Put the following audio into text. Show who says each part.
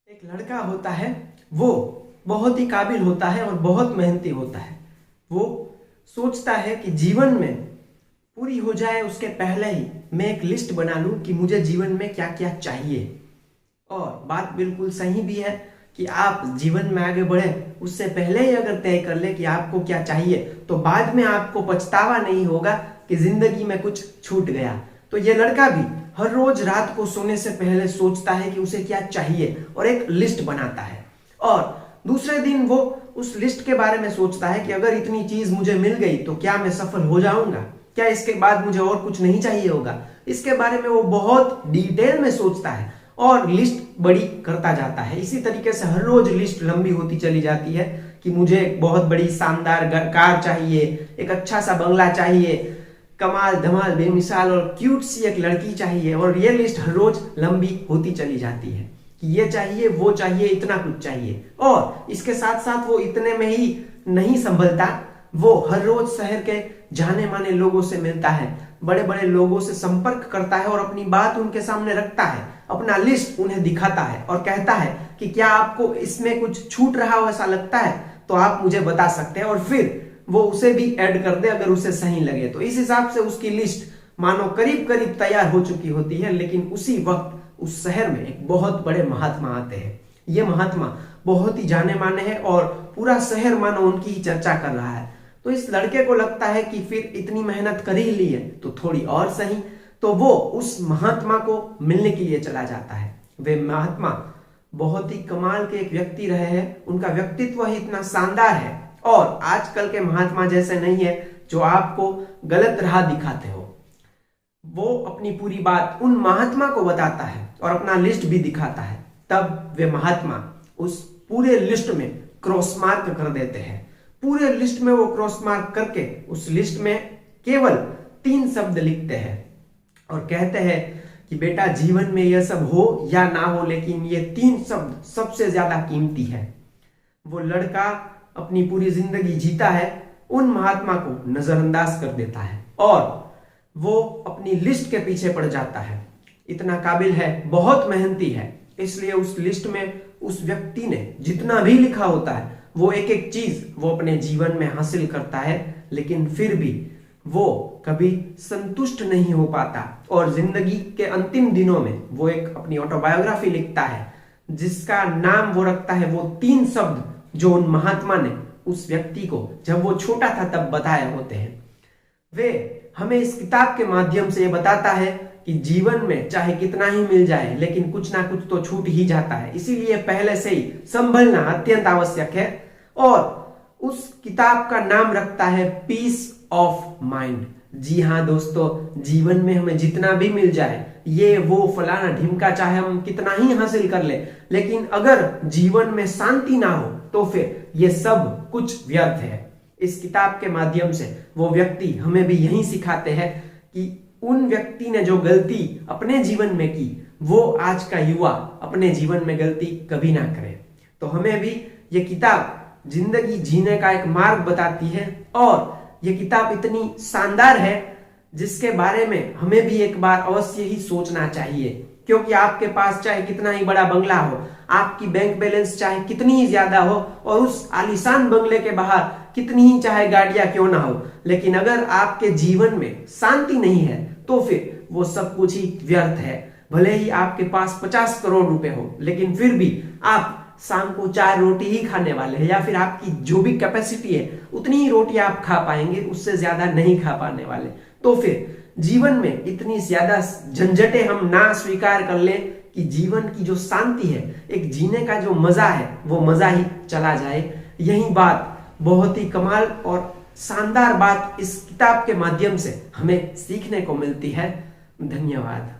Speaker 1: एक लड़का होता है, वो बहुत ही काबिल होता है और बहुत मेहनती होता है। वो सोचता है कि जीवन में पूरी हो जाए उसके पहले ही मैं एक लिस्ट बना लूं कि मुझे जीवन में क्या क्या चाहिए। और बात बिल्कुल सही भी है कि आप जीवन में आगे बढ़े उससे पहले ही अगर तय कर ले कि आपको क्या चाहिए, तो बाद में आपको पछतावा नहीं होगा कि जिंदगी में कुछ छूट गया। तो ये लड़का भी हर रोज रात को सोने से पहले सोचता है कि उसे क्या चाहिए और एक लिस्ट बनाता है। और दूसरे दिन वो उस लिस्ट के बारे में सोचता है कि अगर इतनी चीज मुझे मिल गई तो क्या मैं सफल हो जाऊंगा, क्या इसके बाद मुझे और कुछ नहीं चाहिए होगा। इसके बारे में वो बहुत डिटेल में सोचता है और लिस्ट बड़ी करता जाता है। इसी तरीके से हर रोज लिस्ट लंबी होती चली जाती है कि मुझे एक बहुत बड़ी शानदार कार चाहिए, एक अच्छा सा बंगला चाहिए, कमाल धमाल बेमिसाल और क्यूट सी एक लड़की चाहिए। और ये लिस्ट हर रोज लंबी होती चली जाती है कि ये चाहिए, वो चाहिए, इतना कुछ चाहिए। और इसके साथ साथ वो इतने में ही नहीं संभलता, वो हर रोज शहर के जाने माने लोगों से मिलता है, बड़े बड़े लोगों से संपर्क करता है और अपनी बात उनके सामने रखता है, अपना लिस्ट उन्हें दिखाता है और कहता है कि क्या आपको इसमें कुछ छूट रहा हो ऐसा लगता है तो आप मुझे बता सकते हैं। और फिर वो उसे भी ऐड कर दे अगर उसे सही लगे तो। इस हिसाब से उसकी लिस्ट मानो करीब करीब तैयार हो चुकी होती है। लेकिन उसी वक्त उस शहर में एक बहुत बड़े महात्मा आते हैं। ये महात्मा बहुत ही जाने माने हैं और पूरा शहर मानो उनकी ही चर्चा कर रहा है। तो इस लड़के को लगता है कि फिर इतनी मेहनत कर ही ली है तो थोड़ी और सही। तो वो उस महात्मा को मिलने के लिए चला जाता है। वे महात्मा बहुत ही कमाल के एक व्यक्ति रहे हैं, उनका व्यक्तित्व ही इतना शानदार है और आजकल के महात्मा जैसे नहीं है जो आपको गलत राह दिखाते हो। वो अपनी पूरी बात उन महात्मा को बताता है और अपना लिस्ट भी दिखाता है। तब वे महात्मा उस पूरे लिस्ट में क्रॉस मार्क कर देते हैं। पूरे लिस्ट में वो क्रॉस मार्क करके उस लिस्ट में केवल 3 शब्द लिखते हैं और कहते हैं कि बेटा जीवन में यह सब हो या ना हो, लेकिन ये 3 शब्द सबसे ज्यादा कीमती है। वो लड़का अपनी पूरी जिंदगी जीता है, उन महात्मा को नजरअंदाज कर देता है और वो अपनी लिस्ट के पीछे पड़ जाता है। इतना काबिल है, बहुत मेहनती है, इसलिए उस लिस्ट में उस व्यक्ति ने जितना भी लिखा होता है वो एक एक चीज वो अपने जीवन में हासिल करता है। लेकिन फिर भी वो कभी संतुष्ट नहीं हो पाता और जिंदगी के अंतिम दिनों में वो एक अपनी ऑटोबायोग्राफी लिखता है जिसका नाम वो रखता है वो 3 शब्द जो उन महात्मा ने उस व्यक्ति को जब वो छोटा था तब बताए होते हैं। वे हमें इस किताब के माध्यम से ये बताता है कि जीवन में चाहे कितना ही मिल जाए लेकिन कुछ ना कुछ तो छूट ही जाता है, इसीलिए पहले से ही संभलना अत्यंत आवश्यक है। और उस किताब का नाम रखता है पीस ऑफ माइंड। जी हाँ दोस्तों, जीवन में हमें जितना भी मिल जाए, ये वो फलाना ढिमका चाहे हम कितना ही हासिल कर ले, लेकिन अगर जीवन में शांति ना हो तो फिर ये सब कुछ व्यर्थ है। इस किताब के माध्यम से वो व्यक्ति हमें भी यही सिखाते हैं कि उन व्यक्ति ने जो गलती अपने जीवन में की वो आज का युवा अपने जीवन में गलती कभी ना करे। तो हमें भी ये किताब जिंदगी जीने का एक मार्ग बताती है और ये किताब इतनी शानदार है जिसके बारे में हमें भी एक बार अवश्य ही सोचना चाहिए। क्योंकि आपके पास चाहे कितना ही बड़ा बंगला हो, आपकी बैंक बैलेंस चाहे कितनी ही ज्यादा हो और उस आलीशान बंगले के बाहर कितनी ही चाहे गाड़ियां क्यों ना हो, लेकिन अगर आपके जीवन में शांति नहीं है तो फिर वो सब कुछ ही व्यर्थ है। भले ही आपके पास 50 करोड़ रुपए हो, लेकिन फिर भी आप शाम को 4 रोटी ही खाने वाले हैं या फिर आपकी जो भी कैपेसिटी है उतनी ही रोटी आप खा पाएंगे, उससे ज्यादा नहीं खा पाने वाले। तो फिर जीवन में इतनी ज्यादा झंझटें हम ना स्वीकार कर ले कि जीवन की जो शांति है, एक जीने का जो मजा है, वो मजा ही चला जाए। यही बात बहुत ही कमाल और शानदार बात इस किताब के माध्यम से हमें सीखने को मिलती है। धन्यवाद।